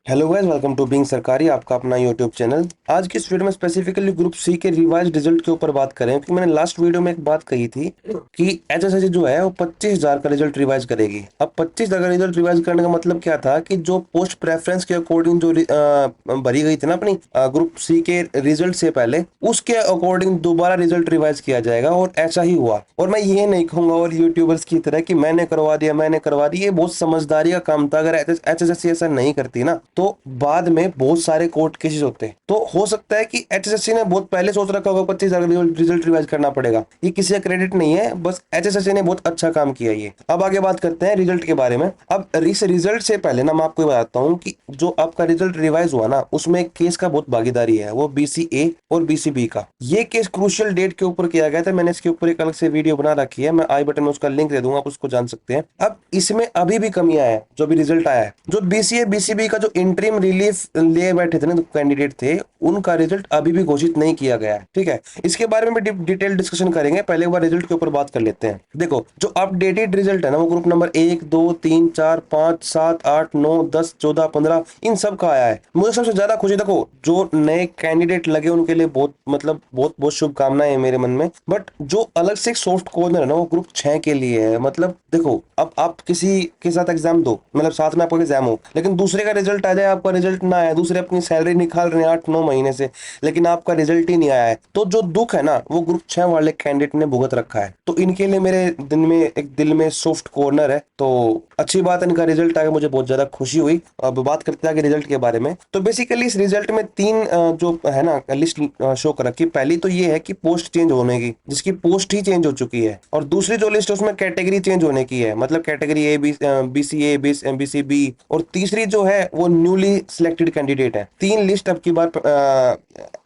Hello guys, welcome to being सरकारी, आपका अपना यूट्यूब चैनल। आज की इस वीडियो में स्पेसिफिकली ग्रुप सी के रिवाइज रिजल्ट के ऊपर बात करें, क्योंकि मैंने लास्ट वीडियो में एक बात कही थी कि एचएसएससी जो है वो 25,000 का रिजल्ट रिवाइज करेगी। अब 25,000 का रिजल्ट रिवाइज करने का मतलब क्या था कि जो पोस्ट प्रेफरेंस के अकॉर्डिंग जो भरी गई थी ना अपनी ग्रुप सी के रिजल्ट से पहले, उसके अकॉर्डिंग दोबारा रिजल्ट रिवाइज किया जाएगा। और ऐसा ही हुआ। और मैं ये नहीं कहूंगा और यूट्यूबर्स की तरह कि मैंने करवा दिया, ये बहुत समझदारी का काम था। अगर एचएसएससी ऐसा नहीं करती ना तो बाद में बहुत सारे कोर्ट केसेस होते हैं। तो हो सकता है कि एचएसएससी ने बहुत पहले सोच रखा होगा 25,000 रिजल्ट रिवाइज करना पड़ेगा। ये किसी का क्रेडिट नहीं है, बस एचएसएससी ने बहुत अच्छा काम किया ये। अब आगे बात करते हैं रिजल्ट के बारे में। अब इस रिजल्ट से पहले ना मैं आपको बताता हूँ कि जो आपका रिजल्ट रिवाइज हुआ ना, उसमें एक केस का बहुत भागीदारी है, वो बीसीए और बीसीबी का। ये केस क्रूशियल डेट के ऊपर किया गया था। मैंने इसके ऊपर एक अलग से वीडियो बना रखी है, मैं आई बटन में उसका लिंक दे दूंगा, आप उसको जान सकते हैं। अब इसमें अभी भी कमियां है। जो भी रिजल्ट आया है, जो बीसीए बीसीबी का जो इंटरिम रिलीफ ले बैठे थे ना कैंडिडेट थे, उनका रिजल्ट अभी भी घोषित नहीं किया गया है। ठीक है, इसके बारे में भी डिटेल डिस्कशन करेंगे। पहले एक बार रिजल्ट के ऊपर बात कर लेते हैं। देखो, जो अपडेटेड रिजल्ट है ना, वो ग्रुप नंबर 1, 2, 3, 4, 5, 7, 8, 9, 10, 14, 15 इन सब का आया है। मुझे सबसे ज्यादा खुशी, देखो जो नए कैंडिडेट लगे उनके लिए बहुत मतलब बहुत बहुत शुभकामनाएं है मेरे मन में। बट जो अलग से एक सॉफ्ट कॉर्नर है ना, वो ग्रुप 6 के लिए है। मतलब देखो, अब आप किसी के साथ एग्जाम दो, मतलब साथ में आपका एग्जाम हो, लेकिन दूसरे का रिजल्ट आ जाए, आपका रिजल्ट ना आया, दूसरे अपनी सैलरी निकाल रहे हैं 8-9 महीने से, लेकिन आपका रिजल्ट ही नहीं आया है, तो जो दुख है ना, वो ग्रुप 6 वाले कैंडिडेट ने भुगत रखा है। तो इनके लिए मेरे दिल में सॉफ्ट कॉर्नर है। तो अच्छी बात है, इनका रिजल्ट आगे मुझे बहुत ज्यादा खुशी हुई। अब बात करते हैं आगे रिजल्ट के बारे में। तो बेसिकली इस रिजल्ट में तीन जो है ना लिस्ट शो कर रखी। पहली तो ये है कि पोस्ट चेंज होने की, जिसकी पोस्ट ही चेंज हो चुकी है। और दूसरी जो लिस्ट है उसमें कैटेगरी चेंज होने की है, मतलब कैटेगरी ए बीसीए बीसीबी। और तीसरी जो है वो न्यूली सिलेक्टेड कैंडिडेट है। तीन लिस्ट अब की बार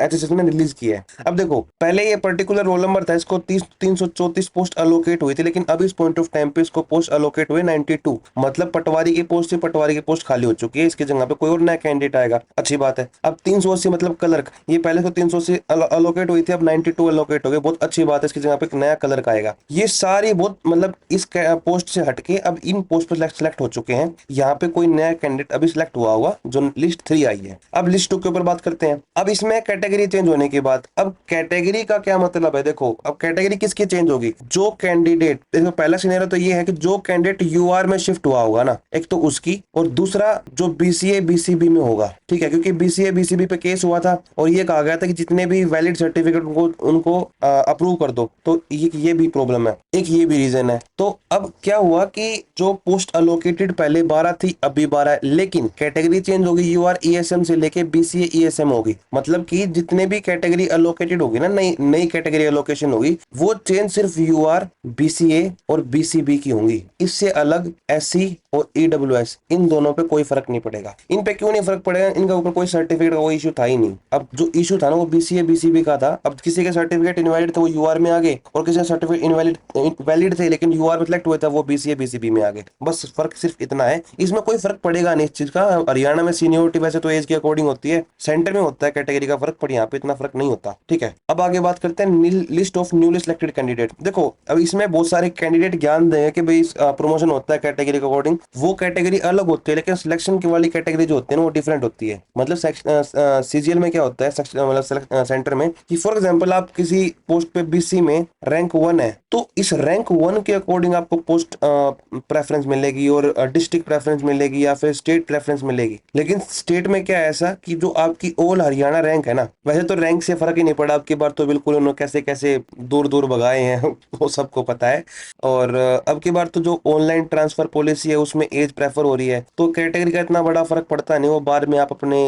एचएसएस ने रिलीज की है। अब देखो, पहले ये पर्टिकुलर रोल नंबर था, इसको 334 पोस्ट अलोकेट हुई थी, लेकिन अब इस पॉइंट ऑफ टाइम पे इसको पोस्ट अलोकेट हुए 92। मतलब पटवारी की पोस्ट से पटवारी की पोस्ट खाली हो चुकी है, इसकी जगह पे कोई और नया कैंडिडेट आएगा। अच्छी बात है। अब 380 मतलब क्लर्क, ये पहले तो 380 अलोकेट हुई थी, अब 92 अलोकेट हो गए, बहुत अच्छी बात है। इसकी जगह पे एक नया क्लर्क आएगा। ये सारी बहुत मतलब इस पोस्ट से हटके अब इन पोस्ट पर सिलेक्ट हो चुके हैं। यहाँ पे कोई नया कैंडिडेट अभी सिलेक्ट हुआ होगा, जो लिस्ट 3 आई है। अब लिस्ट 2 के ऊपर बात करते हैं। अब इसमें कैटेगरी चेंज होने की बात। अब कैटेगरी का क्या मतलब है? देखो, अब कैटेगरी किसकी चेंज होगी? जो कैंडिडेट, देखो पहला सिनेरियो तो ये है कि जो कैंडिडेट यूआर में शिफ्ट हुआ होगा ना, एक तो उसकी, और दूसरा जो बीसीए बीसीबी में होगा। ठीक है, क्योंकि बीसीए बीसीबी पे केस हुआ था और ये कहा गया था कि जितने भी वैलिड सर्टिफिकेट उनको अप्रूव कर दो। तो ये भी प्रॉब्लम है, एक ये भी रीजन है। तो अब क्या हुआ कि जो पोस्ट अलोकेटेड पहले 12 थी, अभी 12 है, लेकिन कैटेगरी चेंज होगी। यूआर ईएसएम से लेके बीसीए ईएसएम होगी। मतलब कि जितने भी कैटेगरी अलोकेटेड होगी ना, नई नई कैटेगरी अलोकेशन होगी, वो चेंज सिर्फ यूआर बीसीए और बीसीबी की होंगी। इससे अलग एससी और ईडब्ल्यूएस, इन दोनों पे कोई फर्क नहीं पड़ेगा। इन पे क्यों नहीं फर्क पड़ेगा? इनका ऊपर कोई सर्टिफिकेट का कोई इशू था ही नहीं। अब जो इशू था ना, वो बीसीए बीसीबी का था। अब किसी के सर्टिफिकेट इनवैलिड थे, वो यूआर में आ गए, और किसी के सर्टिफिकेट इनवैलिड वैलिड थे लेकिन यूआर में सिलेक्ट हुए थे, वो बीसीए बीसीबी में आ गए। बस फर्क सिर्फ इतना है, इसमें कोई फर्क पड़ेगा नहीं इस चीज का। हरियाणा में सीनियोरिटी वैसे तो एज के अकॉर्डिंग होती है, सेंटर में होता है कैटेगरी का फर्क, पर यहाँ पे इतना फर्क नहीं होता। ठीक है, अब आगे बात करते हैं list of newly selected candidate. देखो, अब इसमें बहुत सारे कैंडिडेट ज्ञान देंगे कि भाई प्रमोशन होता है कैटेगरी के अकॉर्डिंग, वो कैटेगरी अलग होती है, लेकिन सिलेक्शन की वाली कैटेगरी जो होती है ना, वो डिफरेंट होती है। मतलब सीजीएल में क्या होता है, मतलब सेंटर में, कि फॉर एग्जांपल आप किसी पोस्ट पे बीसी में रैंक 1 है, तो इस रैंक 1 के अकॉर्डिंग आपको पोस्ट प्रेफरेंस मिलेगी, और डिस्ट्रिक्ट प्रेफरेंस मिलेगी, या फिर स्टेट प्रेफरेंस मिलेगी। लेकिन स्टेट में क्या है ऐसा कि जो आपकी ऑल हरियाणा रैंक है ना, वैसे तो रैंक से फर्क ही नहीं पड़ा। आपकी बार तो बिल्कुल उन्होंने कैसे कैसे दूर दूर भगाए हैं वो सबको पता है। और अब की बार तो जो ऑनलाइन ट्रांसफर पॉलिसी है, उसमें एज प्रेफर हो रही है, तो कैटेगरी का इतना बड़ा फर्क पड़ता नहीं, वो बाद में आप अपने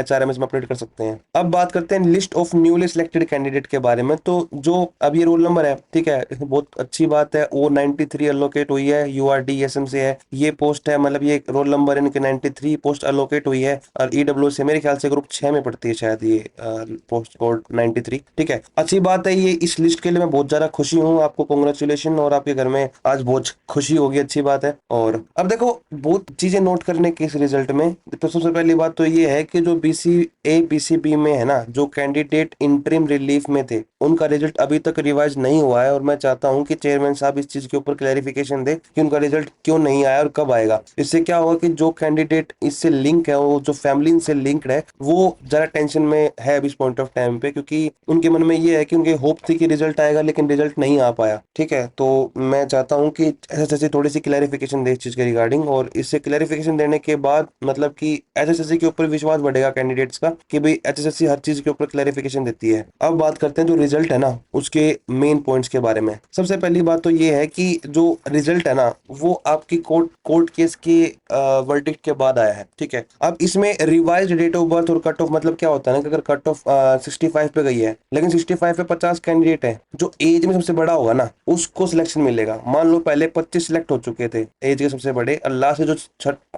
एचआरएमएस में अपडेट कर सकते हैं। अब बात करते हैं list of newly selected candidate के बारे में। तो जो अब ये रोल नंबर है, ठीक है, बहुत अच्छी बात है, वो 93 अलोकेट हुई है, यूआरडीएसएम से है ये पोस्ट है। मतलब ये रोल नंबर इनके 93 पोस्ट अलोकेट हुई है। और ईडब्ल्यू से मेरे ख्याल से ग्रुप 6 में पड़ती है शायद ये पोस्ट कोड 93। ठीक है, अच्छी बात है ये। इस लिस्ट के लिए मैं बहुत ज्यादा खुशी हूँ, आपको कॉन्ग्रेचुलेशन, और आपके घर में आज बहुत खुशी होगी, अच्छी बात है। और अब देखो, बहुत चीजें नोट करने की इस रिजल्ट में। तो सबसे पहली बात तो ये है कि जो बीसीए बीसीबी में है ना, जो कैंडिडेट इंटरिम रिलीफ में थे, उनका रिजल्ट अभी तक रिवाइज नहीं हुआ है। और मैं चाहता हूं कि चेयरमैन साहब इस चीज के ऊपर क्लैरिफिकेशन दे कि उनका रिजल्ट क्यों नहीं आया और कब आएगा। इससे क्या होगा कि जो कैंडिडेट इस जिससे लिंक है, वो जो फैमिली से लिंक्ड है, वो ज्यादा टेंशन में है अभी इस पॉइंट ऑफ टाइम पे, क्योंकि उनके मन में ये है कि उनके होप थी कि रिजल्ट आएगा लेकिन रिजल्ट नहीं आ पाया। ठीक है, तो मैं चाहता हूँ कि एसएससी थोड़ी सी क्लैरिफिकेशन दे इस चीज के रिगार्डिंग, और इससे क्लैरिफिकेशन देने के बाद मतलब कि एसएससी के ऊपर विश्वास बढ़ेगा कैंडिडेट्स का कि भाई एसएससी हर चीज के ऊपर क्लैरिफिकेशन देती है। अब बात करते हैं जो रिजल्ट है ना उसके मेन पॉइंट्स के बारे में। सबसे पहली बात तो ये है कि जो रिजल्ट है ना वो आपकी कोर्ट कोर्ट केस के वर्डिक्ट के बाद आया है। ठीक है, अब इसमें रिवाइज डेट ऑफ बर्थ और कट ऑफ मतलब क्या होता है ना कि अगर कट ऑफ 65 पे गई है लेकिन 65 पे 50 कैंडिडेट है, जो एज में सबसे बड़ा होगा ना उसको सिलेक्शन मिलेगा। मान लो पहले 25 सिलेक्ट हो चुके थे एज के सबसे बड़े, और लास्ट जो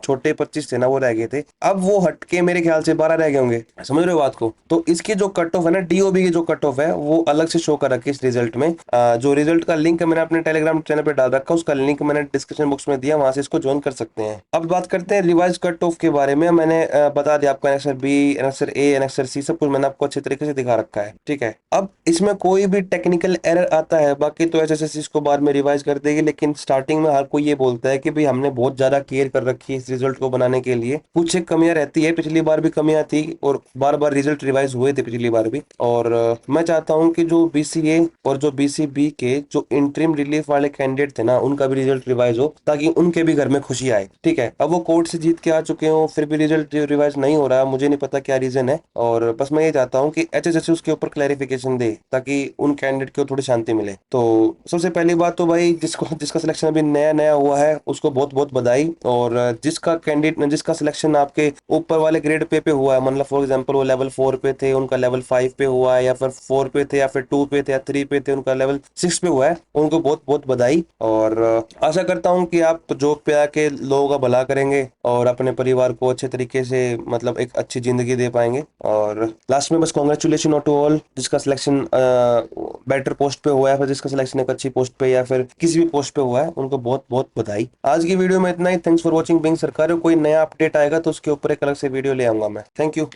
छोटे 25 थे ना वो रह गए थे, अब वो हटके मेरे ख्याल से 12 रह गए होंगे। समझ रहे हो बात को? तो इसकी जो कट ऑफ है ना, डीओबी की जो कट ऑफ है वो अलग से शो कर रखी है इस रिजल्ट में। जो रिजल्ट का लिंक मैंने अपने टेलीग्राम चैनल पे डाल रखा है, उसका लिंक मैंने डिस्क्रिप्शन बॉक्स में दिया, वहां से इसको ज्वाइन कर सकते हैं। अब बात करते हैं रिवाइज कट ऑफ के बारे में। मैंने बता दिया आपको, annexure B, annexure A, annexure सी सब कुछ मैंने आपको अच्छे तरीके से दिखा रखा है। ठीक है, अब इसमें कोई भी टेक्निकल एरर आता है बाकी तो एसएससी इसको बाद में रिवाइज कर देगी, लेकिन स्टार्टिंग में हर कोई ये बोलता है कि भाई हमने बहुत ज्यादा केयर कर रखी है इस रिजल्ट को बनाने के लिए। कुछ एक कमियां रहती है, पिछली बार भी कमियां थी और बार बार रिजल्ट रिवाइज हुए थे पिछली बार भी। और मैं चाहता हूं कि जो बीसीए और जो बीसीबी के जो इंटरिम रिलीफ वाले कैंडिडेट थे ना उनका भी रिजल्ट रिवाइज हो, ताकि उनके भी घर में खुशी आए। ठीक है, अब वो कोर्ट से जीत के आ चुके हो फिर भी रिजल्ट रिवाइज नहीं हो रहा, मुझे नहीं पता क्या रीजन है, और बस मैं ये चाहता हूँ कि एचएसएससी उसके ऊपर क्लैरिफिकेशन दे ताकि उन कैंडिडेट को थोड़ी शांति मिले। तो सबसे पहली बात तो भाई जिसका सिलेक्शन अभी नया नया हुआ है उसको बहुत बहुत बधाई, और जिसका कैंडिडेट जिसका सिलेक्शन आपके ऊपर वाले ग्रेड पे हुआ है, मतलब फॉर एग्जांपल वो लेवल 4 पे थे उनका लेवल 5 पे हुआ है, या फिर 4 पे थे या फिर 2 पे थे या 3 पे थे उनका लेवल 6 पे हुआ है, उनको बहुत बहुत बधाई। और आशा करता हूँ कि आप जॉब पे आके लोगों का भला करेंगे और अपने परिवार को अच्छे तरीके से मतलब एक अच्छी जिंदगी दे पाएंगे। और लास्ट में बस कॉन्ग्रेचुलेशन टू ऑल जिसका सिलेक्शन बेटर पोस्ट पे हुआ है, फिर जिसका सिलेक्शन एक अच्छी पोस्ट पे या फिर किसी भी पोस्ट पे हुआ है, उनको बहुत बहुत बधाई। आज की वीडियो में इतना ही। थैंक्स फॉर वॉचिंग बिंग सरकार। कोई नया अपडेट आएगा तो उसके ऊपर एक अलग से वीडियो ले आऊंगा मैं। Thank you.